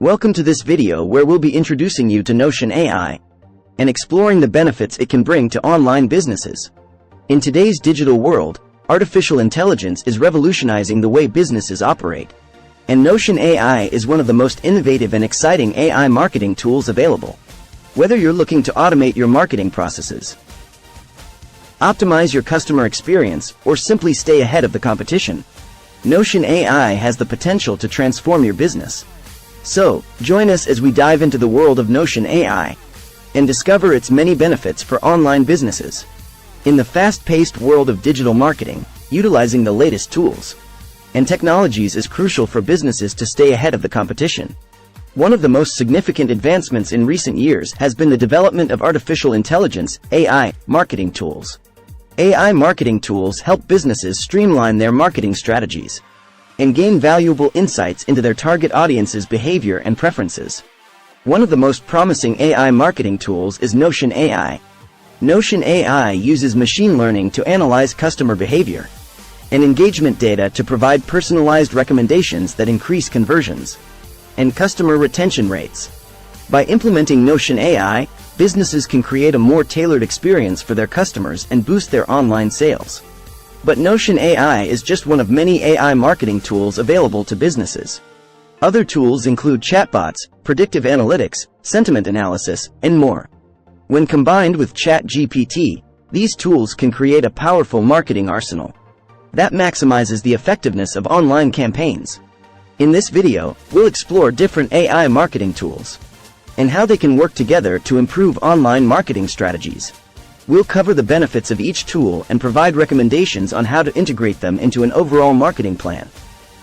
Welcome to this video where we'll be introducing you to Notion AI and exploring the benefits it can bring to online businesses. In today's digital world, artificial intelligence is revolutionizing the way businesses operate. And Notion AI is one of the most innovative and exciting AI marketing tools available. Whether you're looking to automate your marketing processes, optimize your customer experience, or simply stay ahead of the competition, Notion AI has the potential to transform your business. So, join us as we dive into the world of Notion AI and discover its many benefits for online businesses. In the fast-paced world of digital marketing, utilizing the latest tools and technologies is crucial for businesses to stay ahead of the competition. One of the most significant advancements in recent years has been the development of artificial intelligence (AI) marketing tools. AI marketing tools help businesses streamline their marketing strategies and gain valuable insights into their target audience's behavior and preferences. One of the most promising AI marketing tools is Notion AI. Notion AI uses machine learning to analyze customer behavior and engagement data to provide personalized recommendations that increase conversions and customer retention rates. By implementing Notion AI, businesses can create a more tailored experience for their customers and boost their online sales. But Notion AI is just one of many AI marketing tools available to businesses. Other tools include chatbots, predictive analytics, sentiment analysis, and more. When combined with ChatGPT, these tools can create a powerful marketing arsenal that maximizes the effectiveness of online campaigns. In this video, we'll explore different AI marketing tools and how they can work together to improve online marketing strategies. We'll cover the benefits of each tool and provide recommendations on how to integrate them into an overall marketing plan.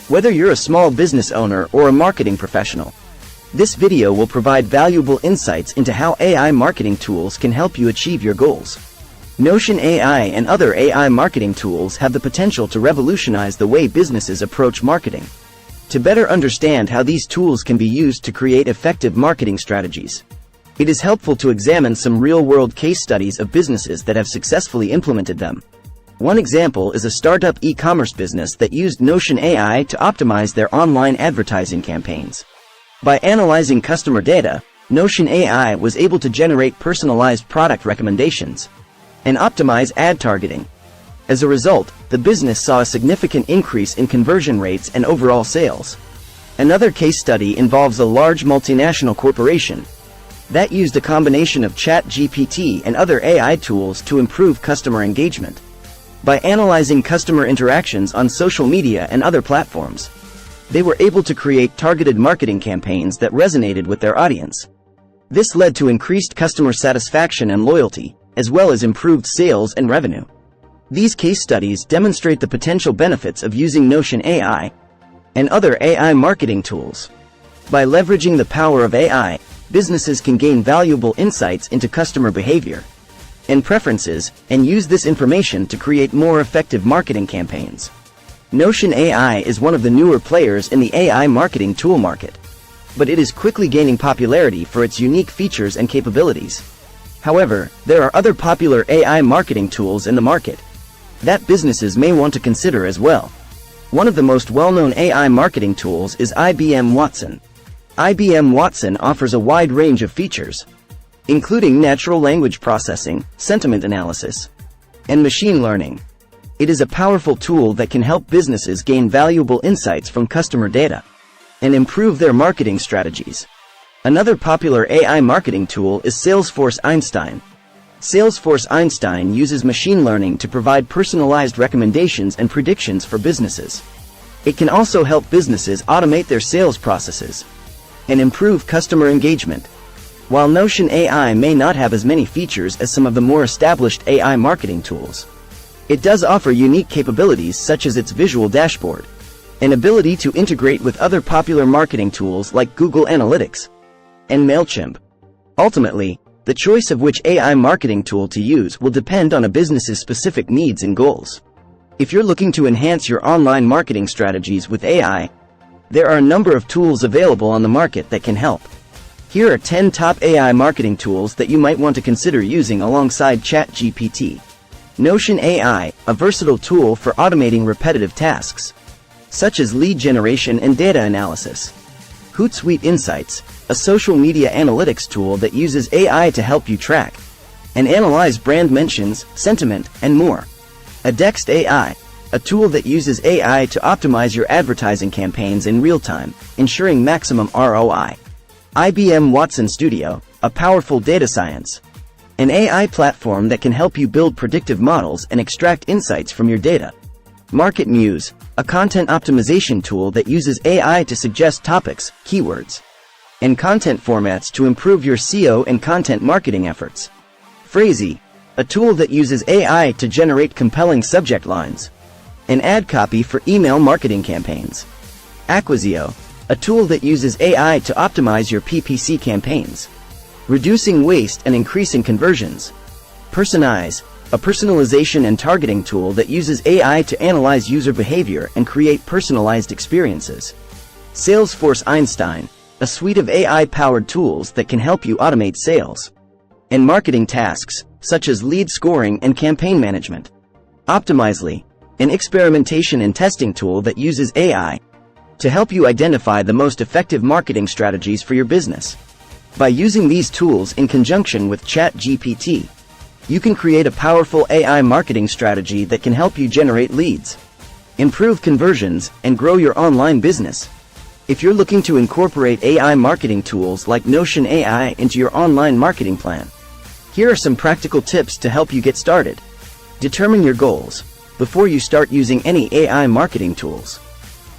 Whether you're a small business owner or a marketing professional, this video will provide valuable insights into how AI marketing tools can help you achieve your goals. Notion AI and other AI marketing tools have the potential to revolutionize the way businesses approach marketing. To better understand how these tools can be used to create effective marketing strategies, it is helpful to examine some real-world case studies of businesses that have successfully implemented them. One example is a startup e-commerce business that used Notion AI to optimize their online advertising campaigns. By analyzing customer data, Notion AI was able to generate personalized product recommendations and optimize ad targeting. As a result, the business saw a significant increase in conversion rates and overall sales. Another case study involves a large multinational corporation that used a combination of ChatGPT and other AI tools to improve customer engagement. By analyzing customer interactions on social media and other platforms, they were able to create targeted marketing campaigns that resonated with their audience. This led to increased customer satisfaction and loyalty, as well as improved sales and revenue. These case studies demonstrate the potential benefits of using Notion AI and other AI marketing tools. By leveraging the power of AI, businesses can gain valuable insights into customer behavior and preferences and use this information to create more effective marketing campaigns. Notion AI is one of the newer players in the AI marketing tool market, but it is quickly gaining popularity for its unique features and capabilities. However, there are other popular AI marketing tools in the market that businesses may want to consider as well. One of the most well-known AI marketing tools is IBM Watson. IBM Watson offers a wide range of features, including natural language processing, sentiment analysis, and machine learning. It is a powerful tool that can help businesses gain valuable insights from customer data and improve their marketing strategies. Another popular AI marketing tool is Salesforce Einstein. Salesforce Einstein uses machine learning to provide personalized recommendations and predictions for businesses. It can also help businesses automate their sales processes and improve customer engagement. While Notion AI may not have as many features as some of the more established AI marketing tools, it does offer unique capabilities such as its visual dashboard and ability to integrate with other popular marketing tools like Google Analytics and MailChimp. Ultimately, the choice of which AI marketing tool to use will depend on a business's specific needs and goals. If you're looking to enhance your online marketing strategies with AI, there are a number of tools available on the market that can help. Here are 10 top AI marketing tools that you might want to consider using alongside ChatGPT. Notion AI, a versatile tool for automating repetitive tasks, such as lead generation and data analysis. Hootsuite Insights, a social media analytics tool that uses AI to help you track and analyze brand mentions, sentiment, and more. Adext AI, a tool that uses AI to optimize your advertising campaigns in real time, ensuring maximum ROI. IBM Watson Studio, a powerful data science, an AI platform that can help you build predictive models and extract insights from your data. Market Muse, a content optimization tool that uses AI to suggest topics, keywords, and content formats to improve your SEO and content marketing efforts. Phrasee, a tool that uses AI to generate compelling subject lines and ad copy for email marketing campaigns. Acquisio, a tool that uses AI to optimize your PPC campaigns, reducing waste and increasing conversions. Personalize, a personalization and targeting tool that uses AI to analyze user behavior and create personalized experiences. Salesforce Einstein, a suite of AI-powered tools that can help you automate sales and marketing tasks, such as lead scoring and campaign management. Optimizely, an experimentation and testing tool that uses AI to help you identify the most effective marketing strategies for your business. By using these tools in conjunction with ChatGPT, you can create a powerful AI marketing strategy that can help you generate leads, improve conversions, and grow your online business. If you're looking to incorporate AI marketing tools like Notion AI into your online marketing plan, here are some practical tips to help you get started. Determine your goals before you start using any AI marketing tools.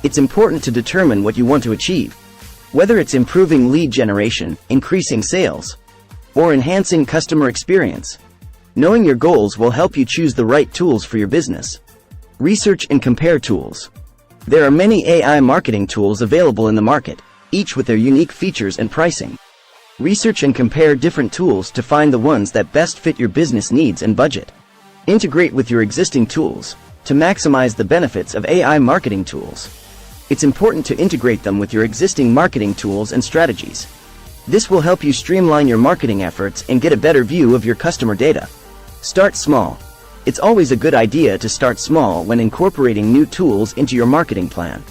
It's important to determine what you want to achieve, whether it's improving lead generation, increasing sales, or enhancing customer experience. Knowing your goals will help you choose the right tools for your business. Research and compare tools. There are many AI marketing tools available in the market, each with their unique features and pricing. Research and compare different tools to find the ones that best fit your business needs and budget. Integrate with your existing tools to maximize the benefits of AI marketing tools. It's important to integrate them with your existing marketing tools and strategies. This will help you streamline your marketing efforts and get a better view of your customer data. Start small. It's always a good idea to start small when incorporating new tools into your marketing plan.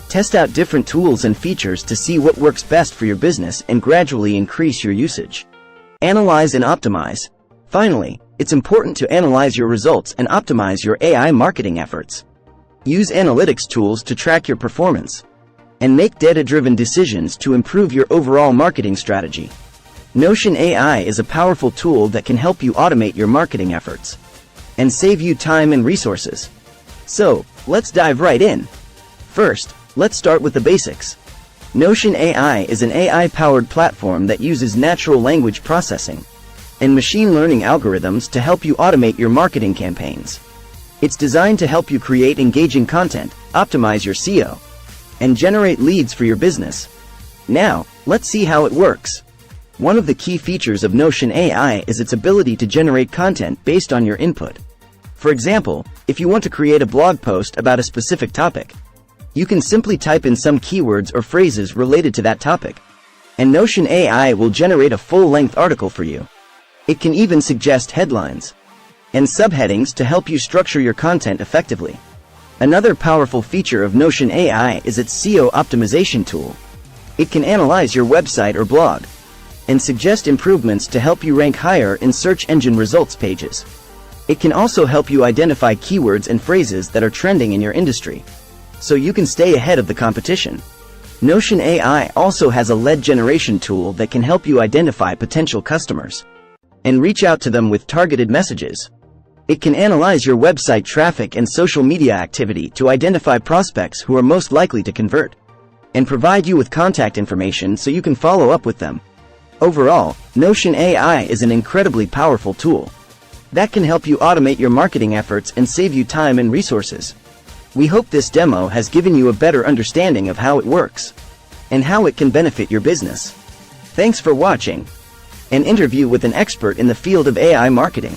Test out different tools and features to see what works best for your business and gradually increase your usage. Analyze and optimize. Finally, it's important to analyze your results and optimize your AI marketing efforts. Use analytics tools to track your performance and make data-driven decisions to improve your overall marketing strategy. Notion AI is a powerful tool that can help you automate your marketing efforts and save you time and resources. So, let's dive right in. First, let's start with the basics. Notion AI is an AI-powered platform that uses natural language processing and machine learning algorithms to help you automate your marketing campaigns. It's designed to help you create engaging content, optimize your SEO, and generate leads for your business. Now, let's see how it works. One of the key features of Notion AI is its ability to generate content based on your input. For example, if you want to create a blog post about a specific topic, you can simply type in some keywords or phrases related to that topic, and Notion AI will generate a full-length article for you. It can even suggest headlines and subheadings to help you structure your content effectively. Another powerful feature of Notion AI is its SEO optimization tool. It can analyze your website or blog and suggest improvements to help you rank higher in search engine results pages. It can also help you identify keywords and phrases that are trending in your industry, so you can stay ahead of the competition. Notion AI also has a lead generation tool that can help you identify potential customers and reach out to them with targeted messages. It can analyze your website traffic and social media activity to identify prospects who are most likely to convert, and provide you with contact information so you can follow up with them. Overall, Notion AI is an incredibly powerful tool that can help you automate your marketing efforts and save you time and resources. We hope this demo has given you a better understanding of how it works and how it can benefit your business. Thanks for watching. An interview with an expert in the field of AI marketing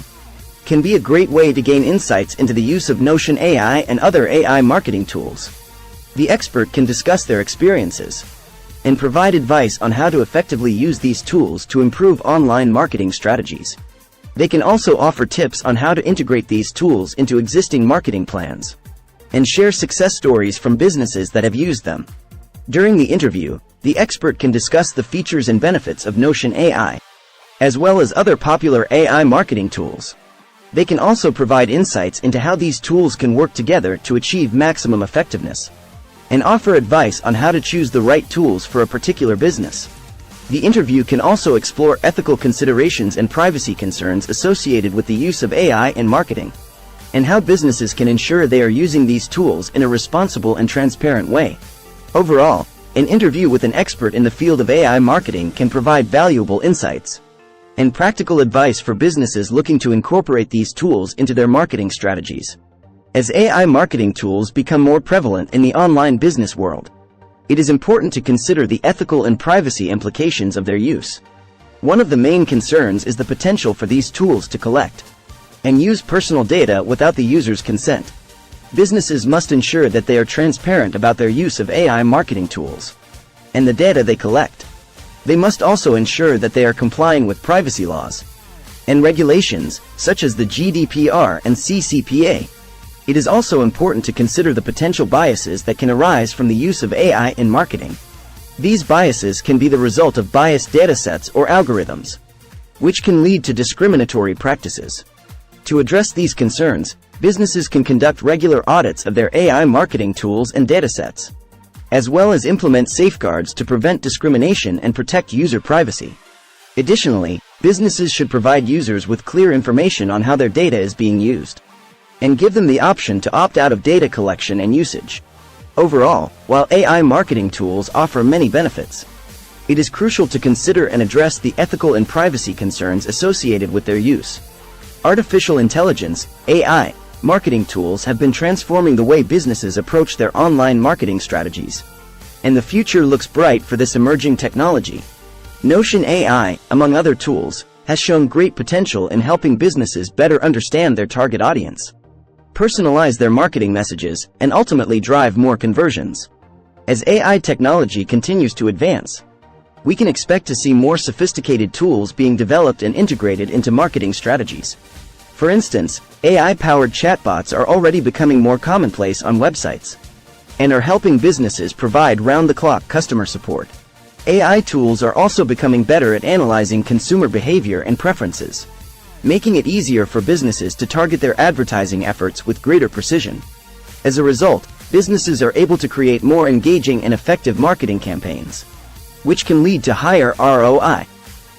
can be a great way to gain insights into the use of Notion AI and other AI marketing tools. The expert can discuss their experiences and provide advice on how to effectively use these tools to improve online marketing strategies. They can also offer tips on how to integrate these tools into existing marketing plans and share success stories from businesses that have used them. During the interview, The expert can discuss the features and benefits of Notion AI, as well as other popular AI marketing tools. They can also provide insights into how these tools can work together to achieve maximum effectiveness, and offer advice on how to choose the right tools for a particular business. The interview can also explore ethical considerations and privacy concerns associated with the use of AI in marketing, and how businesses can ensure they are using these tools in a responsible and transparent way. Overall, an interview with an expert in the field of AI marketing can provide valuable insights and practical advice for businesses looking to incorporate these tools into their marketing strategies. As AI marketing tools become more prevalent in the online business world, it is important to consider the ethical and privacy implications of their use. One of the main concerns is the potential for these tools to collect and use personal data without the user's consent. Businesses must ensure that they are transparent about their use of AI marketing tools and the data they collect. They must also ensure that they are complying with privacy laws and regulations, such as the GDPR and CCPA. It is also important to consider the potential biases that can arise from the use of AI in marketing. These biases can be the result of biased datasets or algorithms, which can lead to discriminatory practices. To address these concerns, businesses can conduct regular audits of their AI marketing tools and datasets, as well as implement safeguards to prevent discrimination and protect user privacy. Additionally, businesses should provide users with clear information on how their data is being used, and give them the option to opt out of data collection and usage. Overall, while AI marketing tools offer many benefits, it is crucial to consider and address the ethical and privacy concerns associated with their use. Artificial intelligence, AI, marketing tools have been transforming the way businesses approach their online marketing strategies, and the future looks bright for this emerging technology. Notion AI, among other tools, has shown great potential in helping businesses better understand their target audience, personalize their marketing messages, and ultimately drive more conversions. As AI technology continues to advance, we can expect to see more sophisticated tools being developed and integrated into marketing strategies. For instance, AI-powered chatbots are already becoming more commonplace on websites, and are helping businesses provide round-the-clock customer support. AI tools are also becoming better at analyzing consumer behavior and preferences, making it easier for businesses to target their advertising efforts with greater precision. As a result, businesses are able to create more engaging and effective marketing campaigns, which can lead to higher ROI.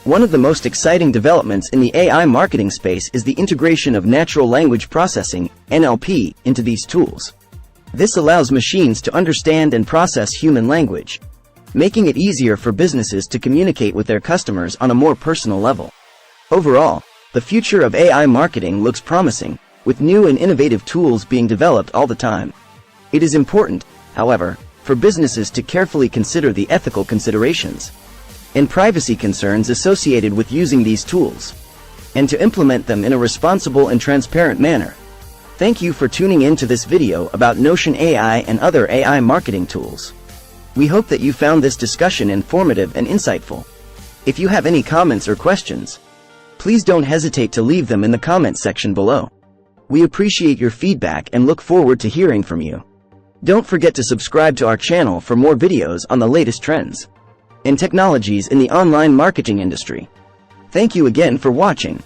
One of the most exciting developments in the AI marketing space is the integration of natural language processing, NLP, into these tools. This allows machines to understand and process human language, making it easier for businesses to communicate with their customers on a more personal level. Overall, the future of AI marketing looks promising, with new and innovative tools being developed all the time. It is important, however, for businesses to carefully consider the ethical considerations and privacy concerns associated with using these tools, and to implement them in a responsible and transparent manner. Thank you for tuning in to this video about Notion AI and other AI marketing tools. We hope that you found this discussion informative and insightful. If you have any comments or questions, please don't hesitate to leave them in the comments section below. We appreciate your feedback and look forward to hearing from you. Don't forget to subscribe to our channel for more videos on the latest trends and technologies in the online marketing industry. Thank you again for watching.